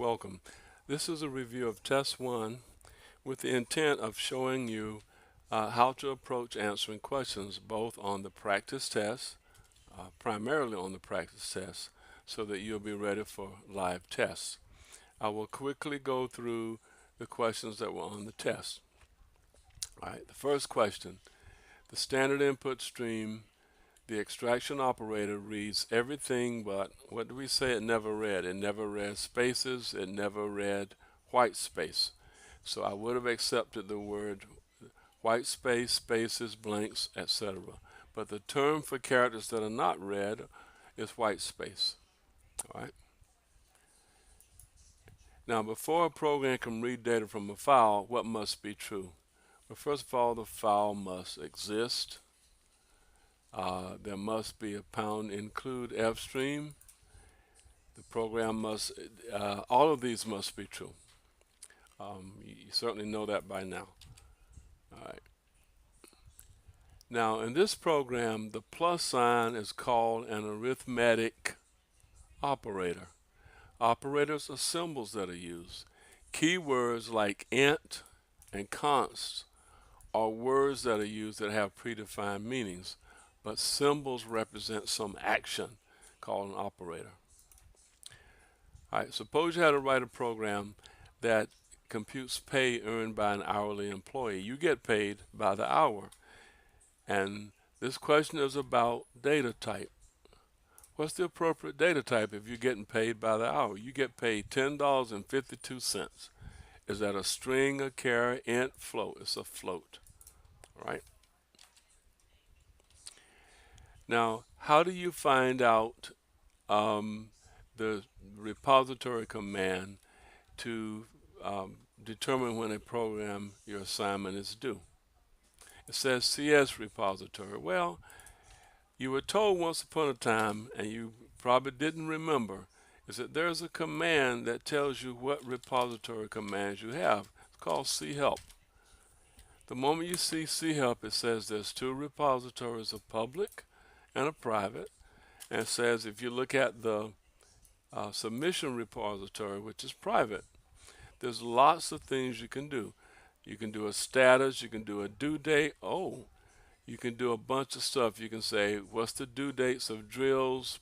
Welcome. This is a review of Test 1 with the intent of showing you how to approach answering questions both on the practice test, primarily on the practice test, so that you'll be ready for live tests. I will quickly go through the questions that were on the test. All right, the first question, the standard input stream, the extraction operator reads everything but, what do we say it never read? It never read spaces, it never read white space. So I would have accepted the word white space, spaces, blanks, etc. But the term for characters that are not read is white space. All right. Now, before a program can read data from a file, what must be true? Well, first of all, the file must exist. There must be a pound include F stream. The program must, all of these must be true. You certainly know that by now. All right. Now, in this program, the plus sign is called an arithmetic operator. Operators are symbols that are used. Keywords like int and const are words that are used that have predefined meanings, but symbols represent some action called an operator. All right, suppose you had to write a program that computes pay earned by an hourly employee. You get paid by the hour. And this question is about data type. What's the appropriate data type if you're getting paid by the hour? You get paid $10.52. Is that a string, a char, int, float? It's a float, right? Now, how do you find out the repository command to determine when a program, your assignment is due? It says CS repository. Well, you were told once upon a time, and you probably didn't remember, is that there's a command that tells you what repository commands you have. It's called chelp. The moment you see chelp, it says there's two repositories, a public and a private. And it says if you look at the submission repository, which is private, there's lots of things you can do. You can do a status, you can do a due date. Oh, you can do a bunch of stuff. You can say, what's the due dates of drills,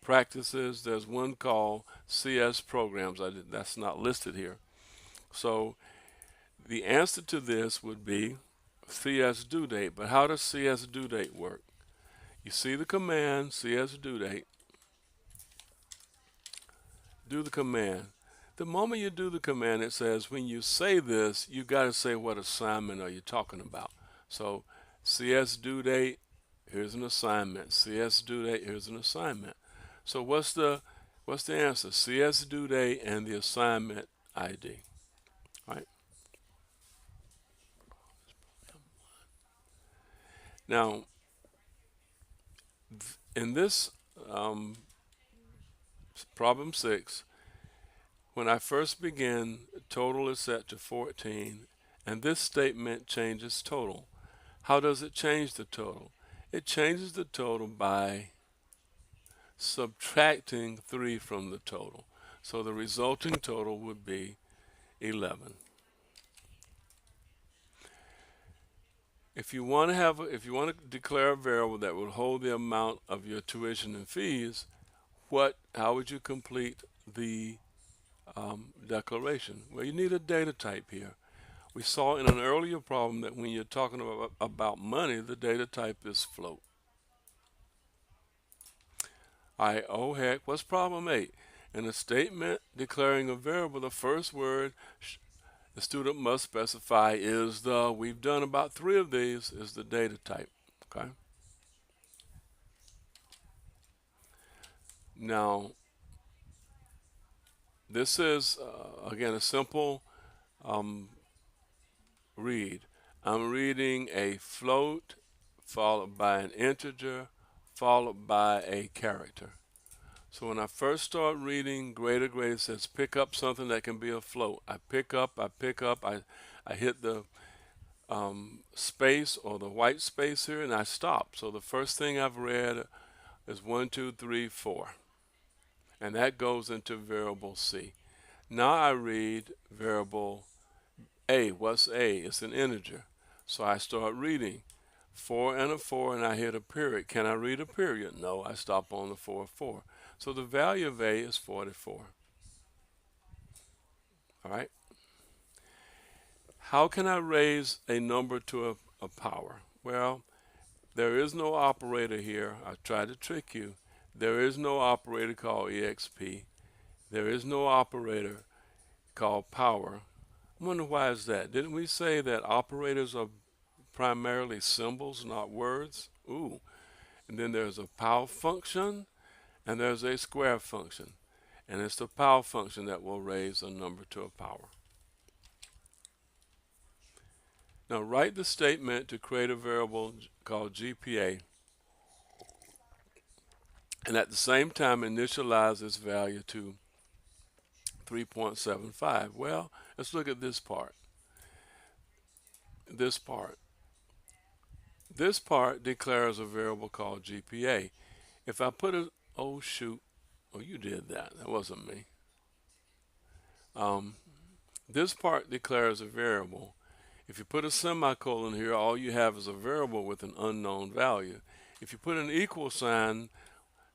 practices. There's one called CS programs. That's not listed here. So the answer to this would be CS due date. But how does CS due date work? You see the command CS due date. Do the command. The moment you do the command, it says when you say this, you got to say what assignment are you talking about. So CS due date, here's an assignment. CS due date, here's an assignment. So what's the answer? CS due date and the assignment ID. All right. Now, in this problem 6, when I first begin, total is set to 14, and this statement changes total. How does it change the total? It changes the total by subtracting 3 from the total. So the resulting total would be 11. If you want to declare a variable that will hold the amount of your tuition and fees, how would you complete the declaration? Well, you need a data type here. We saw in an earlier problem that when you're talking about money, the data type is float. Oh heck, what's problem 8? In a statement declaring a variable, the first word the student must specify is we've done about 3 of these, is the data type. Okay. Now, this is, again, a simple read. I'm reading a float followed by an integer followed by a character. So when I first start reading greater, it says pick up something that can be a float. I pick up, I hit the space or the white space here and I stop. So the first thing I've read is 1, 2, 3, 4. and that goes into variable C. Now I read variable A. What's A? It's an integer. So I start reading 4 and a 4, and I hit a period. Can I read a period? No, I stop on the 4. So the value of A is 44. All right. How can I raise a number to a power? Well, there is no operator here. I tried to trick you. There is no operator called exp. There is no operator called power. I wonder why is that? Didn't we say that operators are primarily symbols, not words? Ooh. And then there's a power function and there's a square function. And it's the power function that will raise a number to a power. Now write the statement to create a variable called GPA, and at the same time initialize its value to 3.75. Well, let's look at this part. This part. This part declares a variable called GPA. If I put a, oh shoot, oh you did that, that wasn't me. This part declares a variable. If you put a semicolon here, all you have is a variable with an unknown value. If you put an equal sign,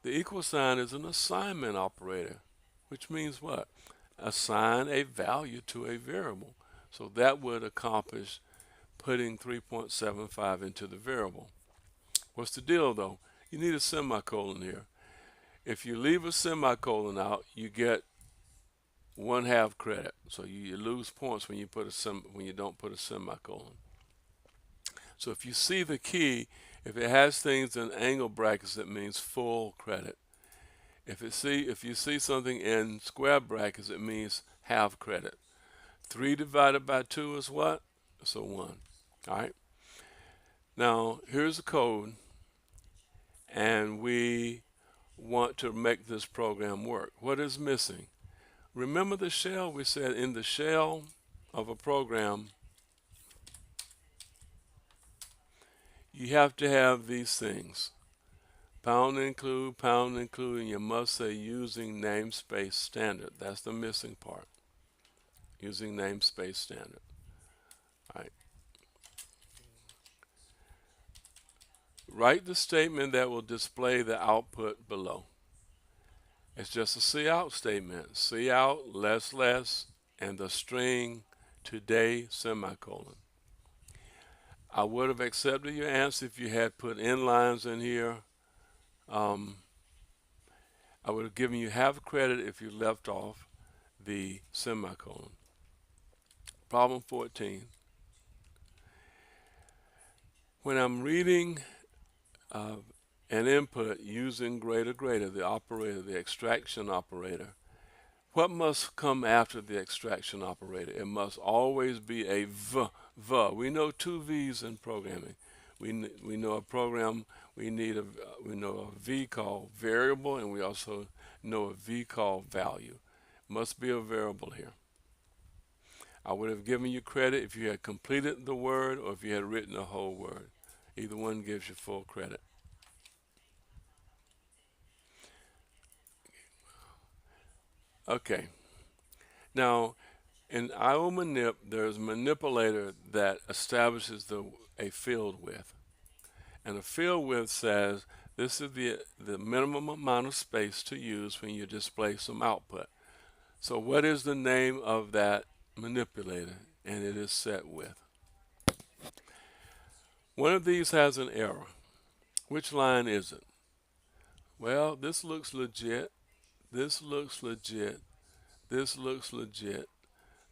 the equal sign is an assignment operator, which means what? Assign a value to a variable. So that would accomplish putting 3.75 into the variable. What's the deal though? You need a semicolon here. If you leave a semicolon out, you get 1/2 credit. So you lose points when you don't put a semicolon. So if you see the key, if it has things in angle brackets, it means full credit. If you see something in square brackets, it means half credit. 3 divided by 2 is what? It's a 1. All right. Now here's the code, and we want to make this program work. What is missing? Remember the shell? We said in the shell of a program, you have to have these things. Pound include, and you must say using namespace standard. That's the missing part. Using namespace standard. All right. Write the statement that will display the output below. It's just a cout statement. Cout, less, and the string today, semicolon. I would have accepted your answer if you had put inlines in here. I would have given you half credit if you left off the semicolon. Problem 14. When I'm reading an input using greater, the operator, the extraction operator, what must come after the extraction operator? It must always be a v. We know 2 V's in programming. We know a program. We know a V called variable, and we also know a V called value. Must be a variable here. I would have given you credit if you had completed the word or if you had written the whole word. Either one gives you full credit. Okay. Now, in IOmanip, there's a manipulator that establishes a field width. And the field width says this is the minimum amount of space to use when you display some output. So what is the name of that manipulator? And it is set width. One of these has an error. Which line is it? Well, this looks legit. This looks legit. This looks legit.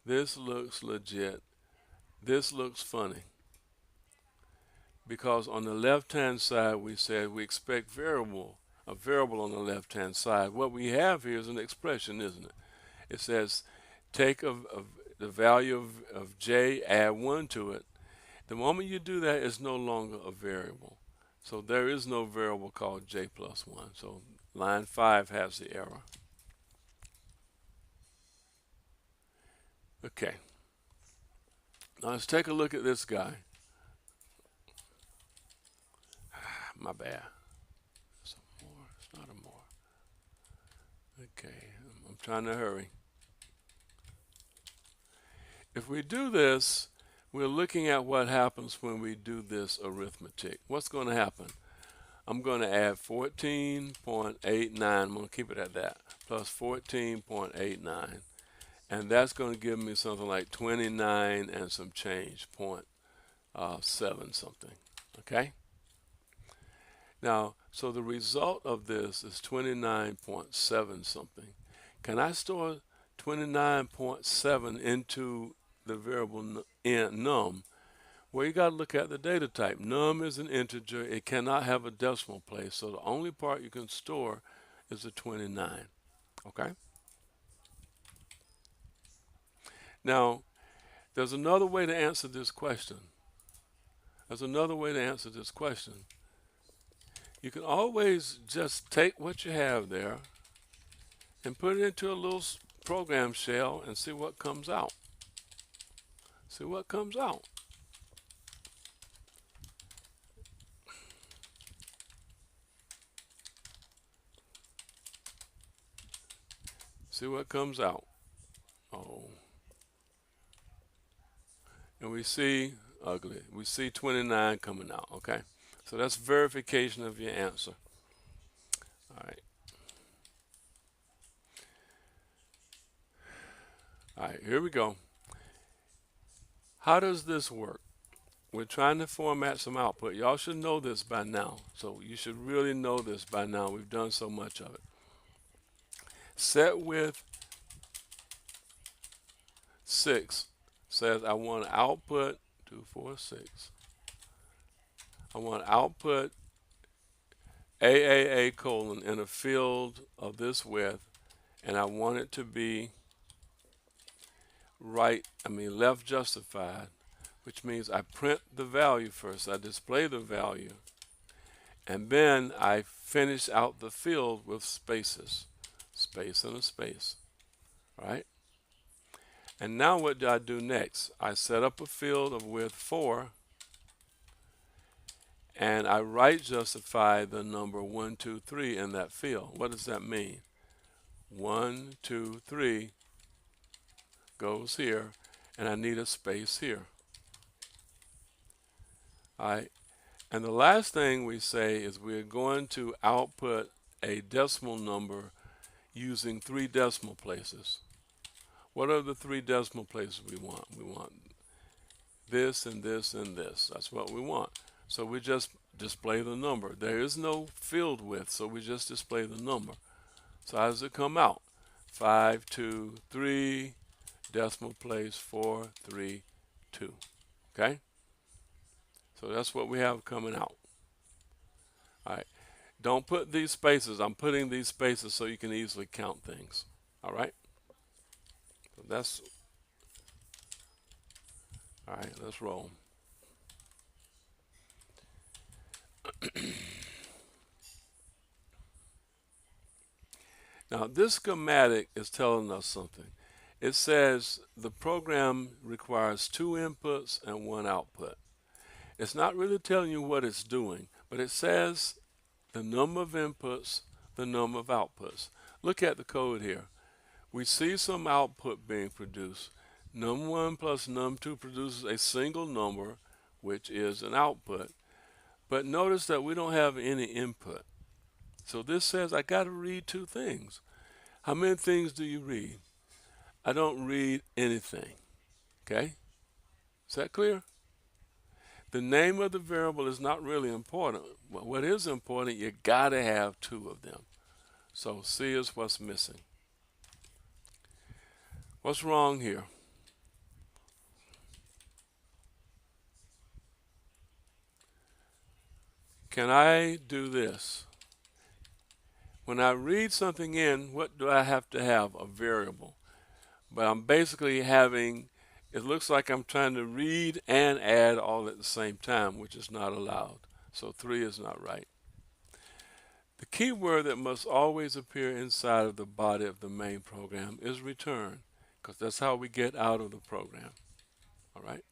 This looks legit. This looks funny. Because on the left-hand side, we said we expect a variable on the left-hand side. What we have here is an expression, isn't it? It says take the value of j, add 1 to it. The moment you do that, it's no longer a variable. So there is no variable called j plus 1. So line 5 has the error. Okay. Now let's take a look at this guy. My bad. It's a more. It's not a more. Okay. I'm trying to hurry. If we do this, we're looking at what happens when we do this arithmetic. What's going to happen? I'm going to add 14.89. I'm going to keep it at that. Plus 14.89. And that's going to give me something like 29 and some change, point 7 something. Okay? Now, so the result of this is 29.7 something. Can I store 29.7 into the variable num? Well, you got to look at the data type. Num is an integer. It cannot have a decimal place. So the only part you can store is the 29. Okay? Now, there's another way to answer this question. There's another way to answer this question. You can always just take what you have there and put it into a little program shell and see what comes out. See what comes out. See what comes out. Oh. And we see ugly. We see 29 coming out. Okay. So that's verification of your answer. All right. All right, here we go. How does this work? We're trying to format some output. Y'all should know this by now. So you should really know this by now. We've done so much of it. Set width 6 says I want output 246. I want output AAA colon in a field of this width, and I want it to be left justified, which means I print the value first. I display the value, and then I finish out the field with spaces, space and a space, right? And now what do I do next? I set up a field of width 4, and I right justify the number 1, 2, 3 in that field. What does that mean? 1, 2, 3 goes here, and I need a space here. All right. And the last thing we say is we're going to output a decimal number using 3 decimal places. What are the 3 decimal places we want? We want this and this and this. That's what we want. So we just display the number. There is no field width, so we just display the number. So how does it come out? 5, 2, 3, decimal place 4, 3, 2. Okay? So that's what we have coming out. All right. Don't put these spaces. I'm putting these spaces so you can easily count things. All right? So that's, all right, let's roll. Now, this schematic is telling us something. It says the program requires 2 inputs and 1 output. It's not really telling you what it's doing, but it says the number of inputs, the number of outputs. Look at the code here. We see some output being produced. Num1 plus num2 produces a single number, which is an output. But notice that we don't have any input. So this says I got to read 2 things. How many things do you read? I don't read anything. Okay? Is that clear? The name of the variable is not really important. What is important, you got to have 2 of them. So C is what's missing. What's wrong here? Can I do this? When I read something in, what do I have to have? A variable. But I'm basically having, it looks like I'm trying to read and add all at the same time, which is not allowed. So 3 is not right. The key word that must always appear inside of the body of the main program is return, because that's how we get out of the program. All right?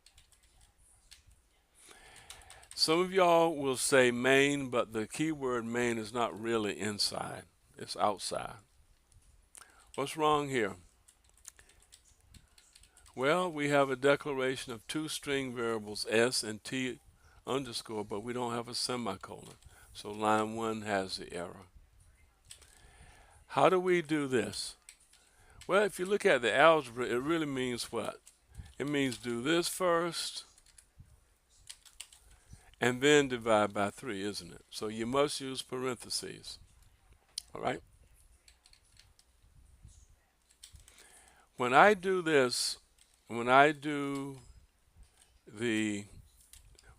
Some of y'all will say main, but the key word main is not really inside. It's outside. What's wrong here? Well, we have a declaration of two string variables s and t underscore, but we don't have a semicolon. So line 1 has the error. How do we do this? Well, if you look at the algebra, it really means what? It means do this first and then divide by 3, isn't it? So you must use parentheses. All right? When I do this, when I do the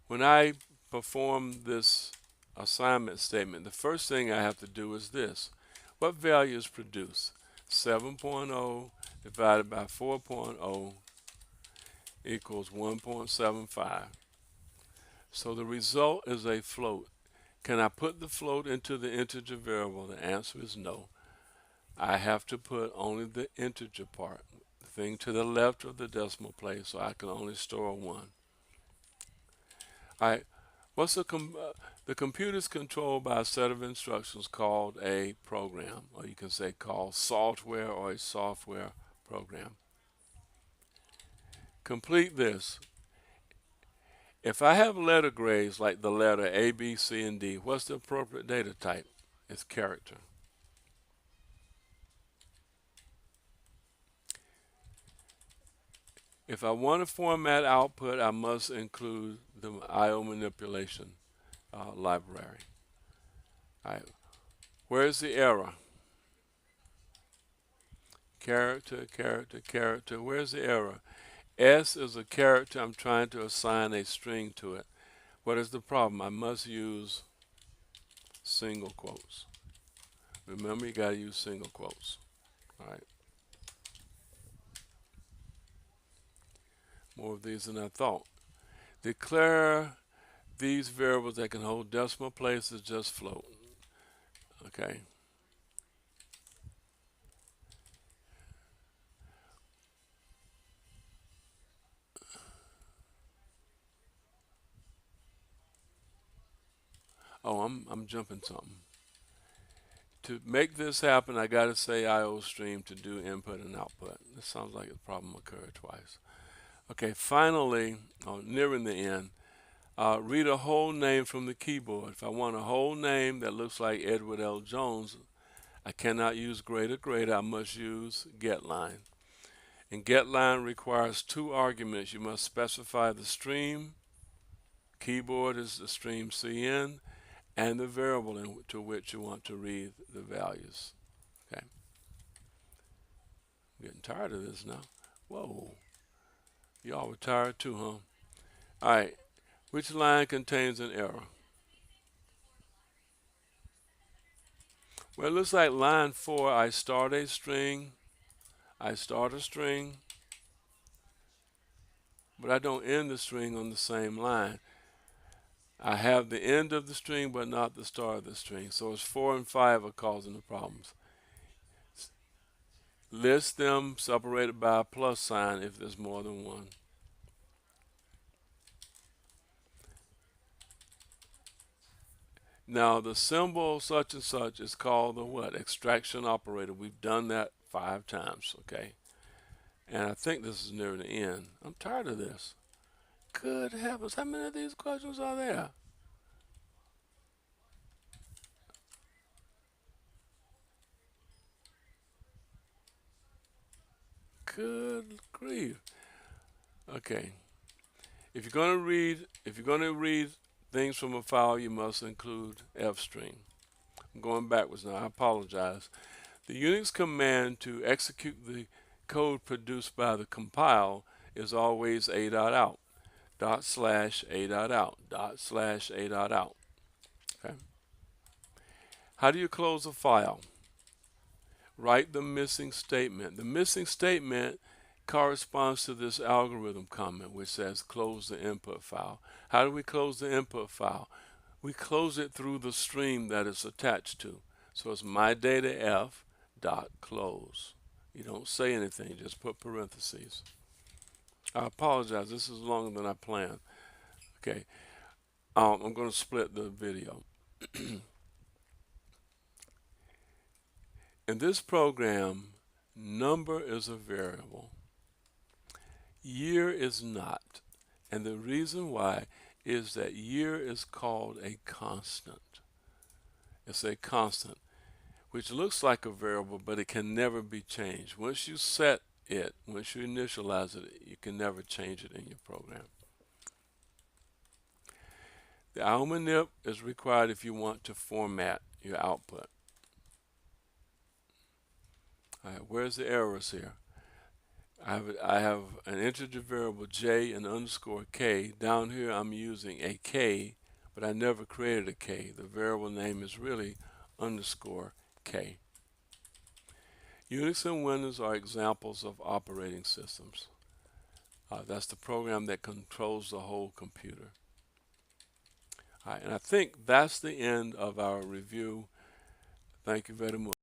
when I perform this assignment statement, the first thing I have to do is this. What value is produced? 7.0 divided by 4.0 equals 1.75. So the result is a float. Can I put the float into the integer variable? The answer is no. I have to put only the integer part, the thing to the left of the decimal place, so I can only store 1. All right. What's the computer is controlled by a set of instructions called a program, or you can say called software or a software program. Complete this. If I have letter grades like the letter A, B, C, and D, what's the appropriate data type? It's character. If I want to format output, I must include the I/O manipulation library. All right. Where's the error? Character, character, character. Where's the error? S is a character. I'm trying to assign a string to it. What is the problem? I must use single quotes. Remember, you got to use single quotes. All right. More of these than I thought. Declare these variables that can hold decimal places, just float. Okay. Oh, I'm jumping something. To make this happen, I got to say IO stream to do input and output. This sounds like a problem occurred twice. Okay, finally, nearing the end, read a whole name from the keyboard. If I want a whole name that looks like Edward L. Jones, I cannot use greater greater. I must use getLine. And getLine requires 2 arguments. You must specify the stream. Keyboard is the stream CN, and the variable to which you want to read the values. Okay. I'm getting tired of this now. Whoa. Y'all were tired too, huh? All right. Which line contains an error? Well, it looks like line 4, I start a string, but I don't end the string on the same line. I have the end of the string, but not the start of the string. So it's 4 and 5 are causing the problems. List them separated by a plus sign if there's more than one. Now the symbol such and such is called the what? Extraction operator. We've done that 5 times, okay? And I think this is near the end. I'm tired of this. Good heavens, how many of these questions are there? Good grief. Okay. If you're going to read things from a file, you must include fstring. I'm going backwards now. I apologize. The Unix command to execute the code produced by the compile is always a.out, ./a.out, ./a.out. Okay. How do you close a file? Write the missing statement. The missing statement corresponds to this algorithm comment which says close the input file. How do we close the input file? We close it through the stream that it's attached to. So it's myDataF.close. You don't say anything, just put parentheses. I apologize, this is longer than I planned. Okay, I'm going to split the video. In this program, Number is a variable. Year is not. And the reason why is that year is called a constant. It's a constant, which looks like a variable, but it can never be changed. Once you set it, once you initialize it, you can never change it in your program. The almanip is required if you want to format your output. All right, where's the errors here? I have an integer variable j and underscore k. Down here I'm using a k, but I never created a k. The variable name is really underscore k. Unix and Windows are examples of operating systems. That's the program that controls the whole computer. All right, and I think that's the end of our review. Thank you very much.